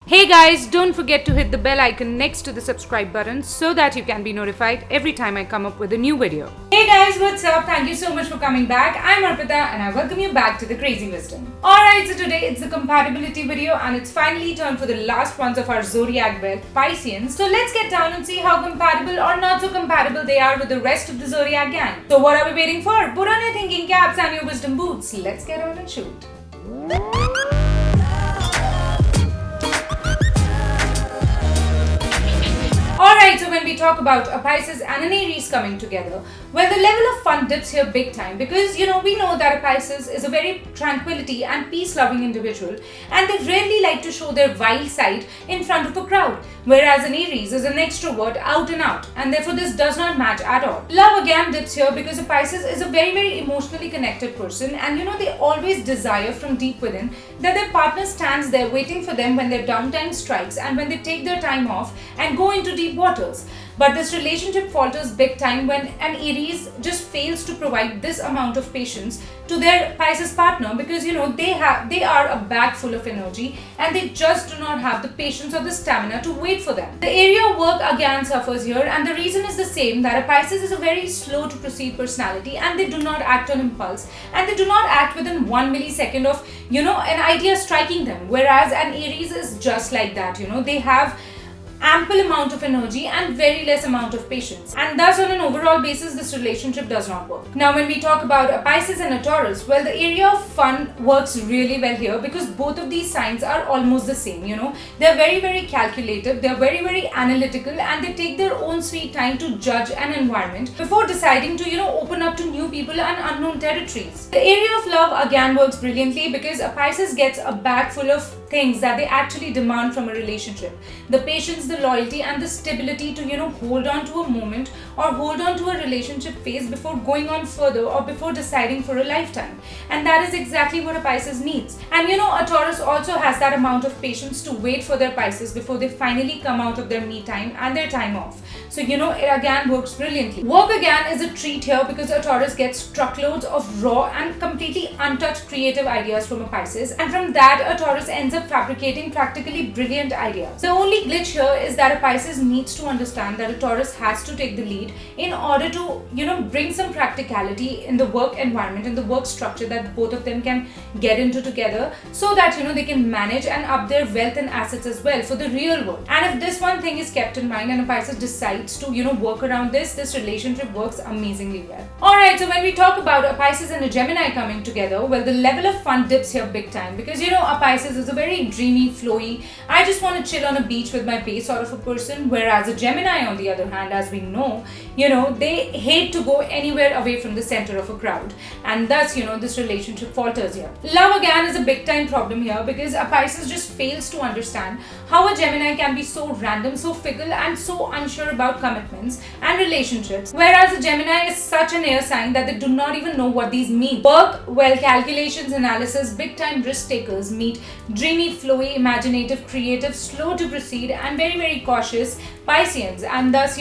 Hey guys, don't forget to hit the bell icon next to the subscribe button so that you can be notified every time I come up with a new video. Hey guys, what's up? Thank you so much for coming back. I'm Arpita and I welcome you back to the Crazy Wisdom. Alright, so today it's the compatibility video and it's finally turned for the last ones of our zodiac belt, Pisceans. So let's get down and see how compatible or not so compatible they are with the rest of the zodiac gang. So what are we waiting for? Put on your thinking caps and your wisdom boots. Let's get on and shoot. Alright, so when we talk about a Pisces and an Aries coming together, well, the level of fun dips here big time because, we know that a Pisces is a very tranquility and peace-loving individual and they rarely like to show their wild side in front of a crowd, whereas an Aries is an extrovert out and out and therefore this does not match at all. Love again dips here because a Pisces is a very, very emotionally connected person and, they always desire from deep within that their partner stands there waiting for them when their downtime strikes and when they take their time off and go into deep waters. But this relationship falters big time when an Aries just fails to provide this amount of patience to their Pisces partner because they are a bag full of energy and they just do not have the patience or the stamina to wait for them. The area of work again suffers here and the reason is the same, that a Pisces is a very slow to proceed personality and they do not act on impulse and they do not act within 1 millisecond of an idea striking them, whereas an Aries is just like that. They have ample amount of energy and very less amount of patience, and thus on an overall basis this relationship does not work. Now when we talk about a Pisces and a Taurus, well, the area of fun works really well here because both of these signs are almost the same. They're very, very calculative, they're very, very analytical, and they take their own sweet time to judge an environment before deciding to open up to new people and unknown territories. The area of love again works brilliantly because a Pisces gets a bag full of things that they actually demand from a relationship: the patience, the loyalty, and the stability to hold on to a moment or hold on to a relationship phase before going on further or before deciding for a lifetime. And that is exactly what a Pisces needs. And a Taurus also has that amount of patience to wait for their Pisces before they finally come out of their me time and their time off. So it again works brilliantly. Work again is a treat here because a Taurus gets truckloads of raw and completely untouched creative ideas from a Pisces, and from that a Taurus ends up fabricating practically brilliant ideas. The only glitch here is that a Pisces needs to understand that a Taurus has to take the lead in order to bring some practicality in the work environment, in the work structure that both of them can get into together, so that they can manage and up their wealth and assets as well for the real world. And if this one thing is kept in mind and a Pisces decides to work around this relationship works amazingly well. Alright, so when we talk about a Pisces and a Gemini coming together, well, the level of fun dips here big time because a Pisces is a very dreamy, flowy, I just want to chill on a beach with my bae sort of a person, whereas a Gemini on the other hand, as we know, they hate to go anywhere away from the center of a crowd, and thus this relationship falters here. Love again is a big time problem here because a Pisces just fails to understand how a Gemini can be so random, so fickle, and so unsure about commitments and relationships, whereas a Gemini is such an air sign that they do not even know what these mean. Work, well, calculations, analysis, big time risk takers meet dreamy, flowy, imaginative, creative, slow to proceed, and very, very cautious Pisceans, and thus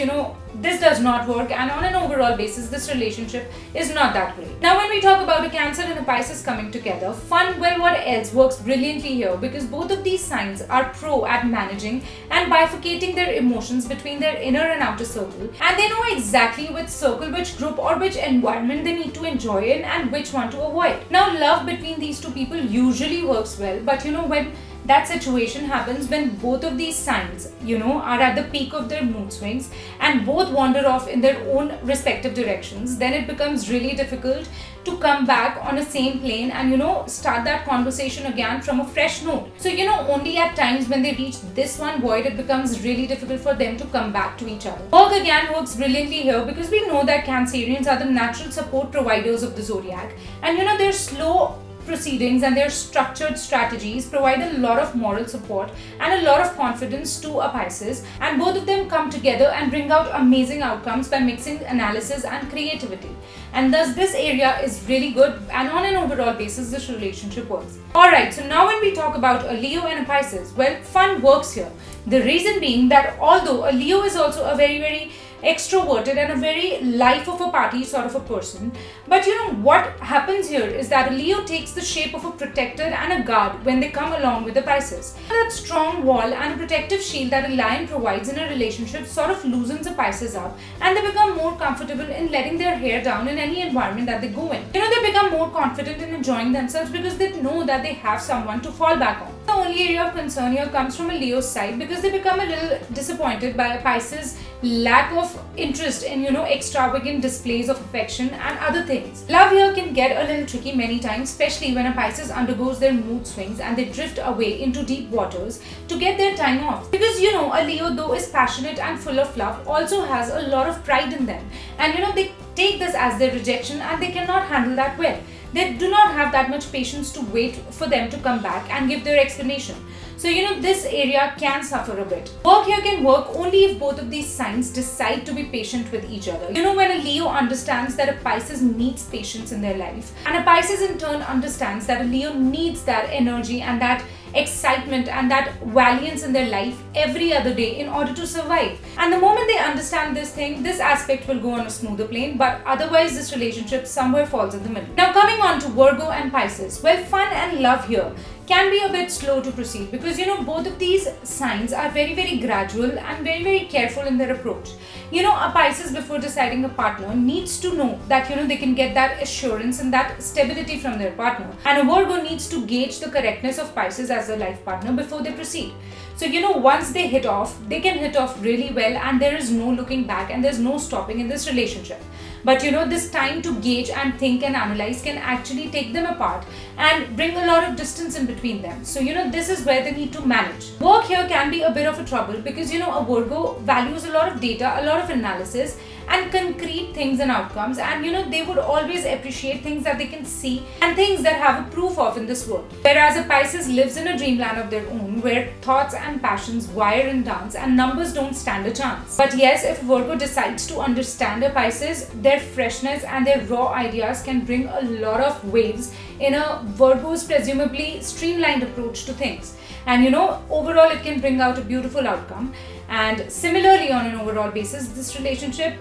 this does not work, and on an overall basis this relationship is not that great. Now when we talk about a Cancer and a Pisces coming together, fun, well, what else works brilliantly here because both of these signs are pro at managing and bifurcating their emotions between their inner and outer circle, and they know exactly which circle, which group, or which environment they need to enjoy in and which one to avoid. Now love between these two people usually works well, but when that situation happens when both of these signs are at the peak of their mood swings and both wander off in their own respective directions, then it becomes really difficult to come back on a same plane and start that conversation again from a fresh note. So only at times when they reach this one void it becomes really difficult for them to come back to each other. Work again works brilliantly here because we know that Cancerians are the natural support providers of the zodiac, and their slow proceedings and their structured strategies provide a lot of moral support and a lot of confidence to a Pisces, and both of them come together and bring out amazing outcomes by mixing analysis and creativity, and thus this area is really good, and on an overall basis this relationship works. Alright, so now when we talk about a Leo and a Pisces, well, fun works here. The reason being that although a Leo is also a very, very extroverted and a very life of a party sort of a person. But what happens here is that a Leo takes the shape of a protector and a guard when they come along with the Pisces. That strong wall and a protective shield that a lion provides in a relationship sort of loosens a Pisces up, and they become more comfortable in letting their hair down in any environment that they go in. They become more confident in enjoying themselves because they know that they have someone to fall back on. The only area of concern here comes from a Leo's side, because they become a little disappointed by a Pisces' lack of interest in extravagant displays of affection and other things. Love here can get a little tricky many times, especially when a Pisces undergoes their mood swings and they drift away into deep waters to get their time off. Because a Leo, though is passionate and full of love, also has a lot of pride in them, and they take this as their rejection and they cannot handle that well. They do not have that much patience to wait for them to come back and give their explanation. So this area can suffer a bit. Work here can work only if both of these signs decide to be patient with each other. When a Leo understands that a Pisces needs patience in their life, and a Pisces in turn understands that a Leo needs that energy and that excitement and that valiance in their life every other day in order to survive. And the moment they understand this aspect will go on a smoother plane, but otherwise this relationship somewhere falls in the middle. Now coming on to Virgo and Pisces. Well, fun and love here can be a bit slow to proceed, because both of these signs are very, very gradual and very, very careful in their approach. A Pisces, before deciding a partner, needs to know that they can get that assurance and that stability from their partner, and a Virgo needs to gauge the correctness of Pisces as their life partner before they proceed. So once they hit off, they can hit off really well, and there is no looking back and there's no stopping in this relationship. But this time to gauge and think and analyze can actually take them apart and bring a lot of distance in between them. So this is where they need to manage. Work here can be a bit of a trouble, because a Virgo values a lot of data, a lot of analysis and concrete things and outcomes, and they would always appreciate things that they can see and things that have a proof of in this world. Whereas a Pisces lives in a dreamland of their own, where thoughts and passions wire and dance and numbers don't stand a chance. But yes, if Virgo decides to understand a Pisces, their freshness and their raw ideas can bring a lot of waves in a Virgo's presumably streamlined approach to things. And overall it can bring out a beautiful outcome. And similarly, on an overall basis, this relationship,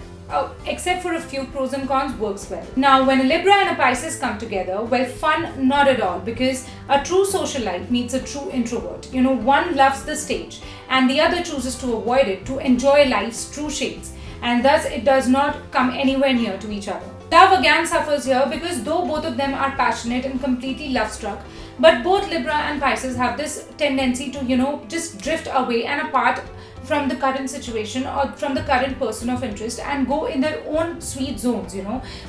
except for a few pros and cons, works well. Now, when a Libra and a Pisces come together, well, fun not at all, because a true socialite meets a true introvert. One loves the stage and the other chooses to avoid it to enjoy life's true shades, and thus it does not come anywhere near to each other. Love again suffers here, because though both of them are passionate and completely love-struck, but both Libra and Pisces have this tendency to just drift away and apart from the current situation or from the current person of interest and go in their own sweet zones.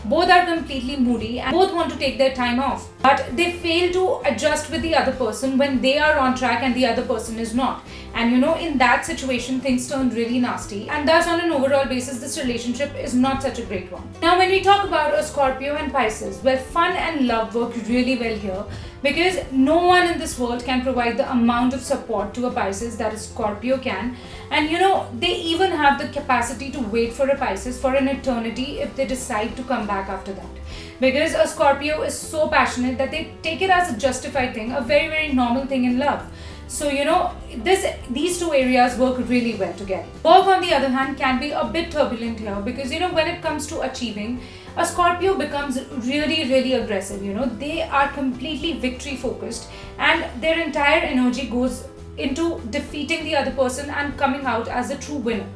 Both are completely moody and both want to take their time off, but they fail to adjust with the other person when they are on track and the other person is not. And in that situation things turn really nasty, and thus on an overall basis this relationship is not such a great one. Now when we talk about a Scorpio and Pisces, well, fun and love work really well here, because no one in this world can provide the amount of support to a Pisces that a Scorpio can. And they even have the capacity to wait for a Pisces for an eternity if they decide to come back after that, because a Scorpio is so passionate that they take it as a justified thing, a very, very normal thing in love. So these two areas work really well together. Work, on the other hand, can be a bit turbulent here, because when it comes to achieving, a Scorpio becomes really, really aggressive. They are completely victory focused, and their entire energy goes into defeating the other person and coming out as a true winner,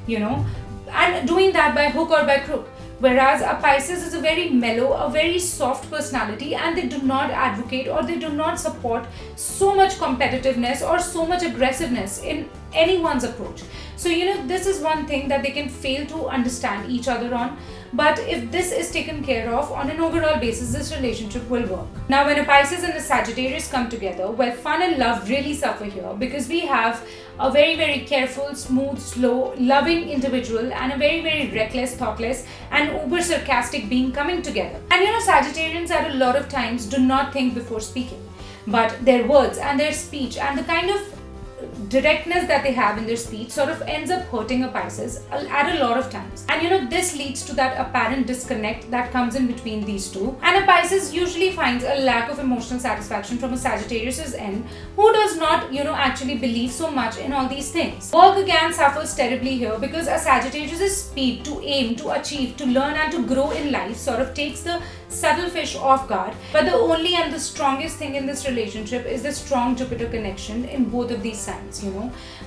and doing that by hook or by crook. Whereas a Pisces is a very mellow, a very soft personality, and they do not advocate or they do not support so much competitiveness or so much aggressiveness in anyone's approach. So this is one thing that they can fail to understand each other on. But if this is taken care of, on an overall basis, this relationship will work. Now when a Pisces and a Sagittarius come together, well, fun and love really suffer here, because we have a very, very careful, smooth, slow, loving individual and a very, very reckless, thoughtless and uber sarcastic being coming together. And Sagittarians at a lot of times do not think before speaking, but their words and their speech and the kind of directness that they have in their speech sort of ends up hurting a Pisces at a lot of times. And this leads to that apparent disconnect that comes in between these two. And a Pisces usually finds a lack of emotional satisfaction from a Sagittarius's end, who does not, actually believe so much in all these things. Work again suffers terribly here because a Sagittarius's speed to aim, to achieve, to learn and to grow in life sort of takes the subtle fish off guard. But the only and the strongest thing in this relationship is the strong Jupiter connection in both of these signs.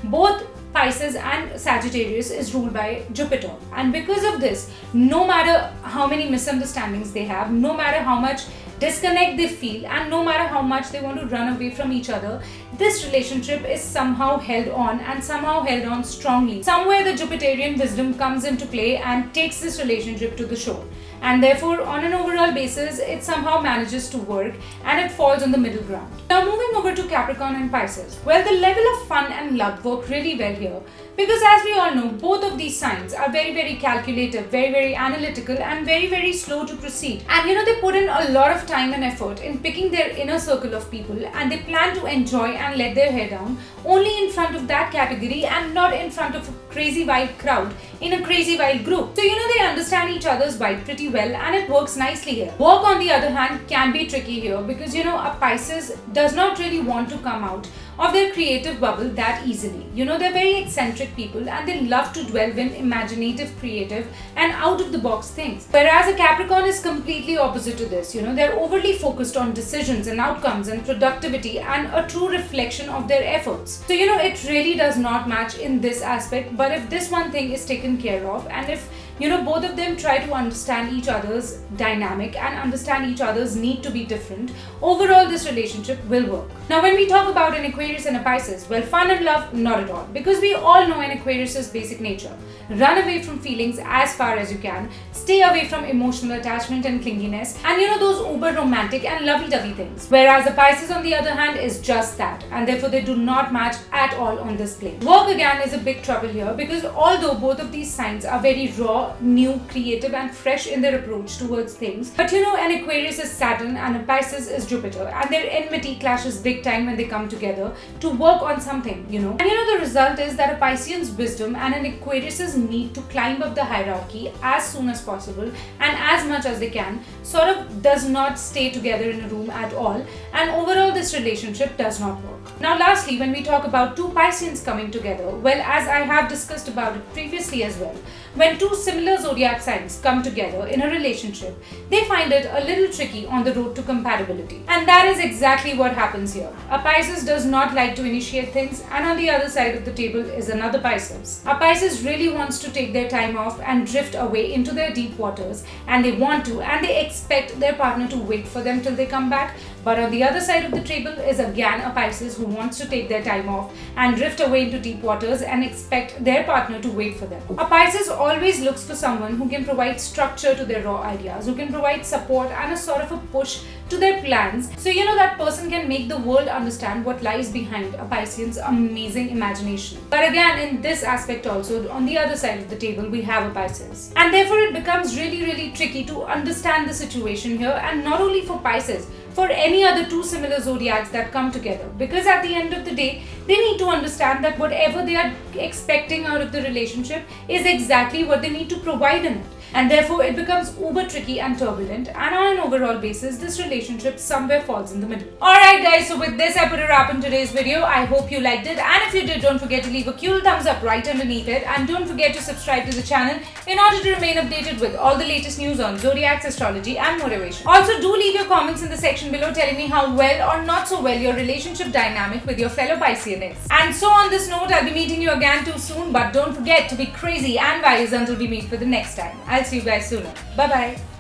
Both Pisces and Sagittarius is ruled by Jupiter, and because of this, no matter how many misunderstandings they have, no matter how much disconnect they feel, and no matter how much they want to run away from each other, this relationship is somehow held on, and somehow held on strongly. Somewhere the Jupiterian wisdom comes into play and takes this relationship to the shore. And therefore, on an overall basis, it somehow manages to work and it falls on the middle ground. Now moving over to Capricorn and Pisces. Well, the level of fun and luck work really well here, because as we all know, both of these signs are very, very calculative, very, very analytical, and very, very slow to proceed. And they put in a lot of time and effort in picking their inner circle of people, and they plan to enjoy and let their hair down only in front of that category and not in front of a crazy wild crowd in a crazy wild group. So they understand each other's vibe pretty well, and it works nicely here. Work, on the other hand, can be tricky here because a Pisces does not really want to come out of their creative bubble that easily. They're very eccentric people, and they love to dwell in imaginative, creative, and out of the box things. Whereas a Capricorn is completely opposite to this. They're overly focused on decisions and outcomes and productivity and a true reflection of their efforts. So it really does not match in this aspect. But if this one thing is taken care of, and if both of them try to understand each other's dynamic and understand each other's need to be different, overall this relationship will work. Now when we talk about an Aquarius and a Pisces, well, fun and love, not at all, because we all know an Aquarius's basic nature. Run away from feelings as far as you can, stay away from emotional attachment and clinginess, and those uber romantic and lovey-dovey things. Whereas the Pisces, on the other hand, is just that, and therefore they do not match at all on this plane. Work again is a big trouble here, because although both of these signs are very raw, new, creative, and fresh in their approach towards things, but an Aquarius is Saturn and a Pisces is Jupiter, and their enmity clashes big time when they come together to work on something. And the result is that a Piscean's wisdom and an Aquarius's need to climb up the hierarchy as soon as possible and as much as they can sort of does not stay together in a room at all, and overall this relationship does not work. Now lastly, when we talk about two Pisceans coming together, well, as I have discussed about it previously as well, when two similar zodiac signs come together in a relationship, they find it a little tricky on the road to compatibility. And that is exactly what happens here. A Pisces does not like to initiate things, and on the other side of the table is another Pisces. A Pisces really wants to take their time off and drift away into their deep waters, and they want to, and they expect their partner to wait for them till they come back. But on the other side of the table is again a Pisces who wants to take their time off and drift away into deep waters and expect their partner to wait for them. A Pisces always looks for someone who can provide structure to their raw ideas, who can provide support and a sort of a push to their plans, so that person can make the world understand what lies behind a Piscean's amazing imagination. But again, in this aspect also, on the other side of the table, we have a Pisces. And therefore it becomes really, really tricky to understand the situation here, and not only for Pisces, for any other two similar zodiacs that come together, because at the end of the day, they need to understand that whatever they are expecting out of the relationship is exactly what they need to provide in it. And therefore it becomes uber tricky and turbulent, and on an overall basis this relationship somewhere falls in the middle. Alright guys, so with this I put a wrap in today's video. I hope you liked it, and if you did, don't forget to leave a cool thumbs up right underneath it, and don't forget to subscribe to the channel in order to remain updated with all the latest news on zodiacs, astrology and motivation. Also, do leave your comments in the section below telling me how well or not so well your relationship dynamic with your fellow Piscean is. And so on this note, I'll be meeting you again too soon, but don't forget to be crazy and wise until we meet for the next time. I'll see you guys sooner. Bye bye.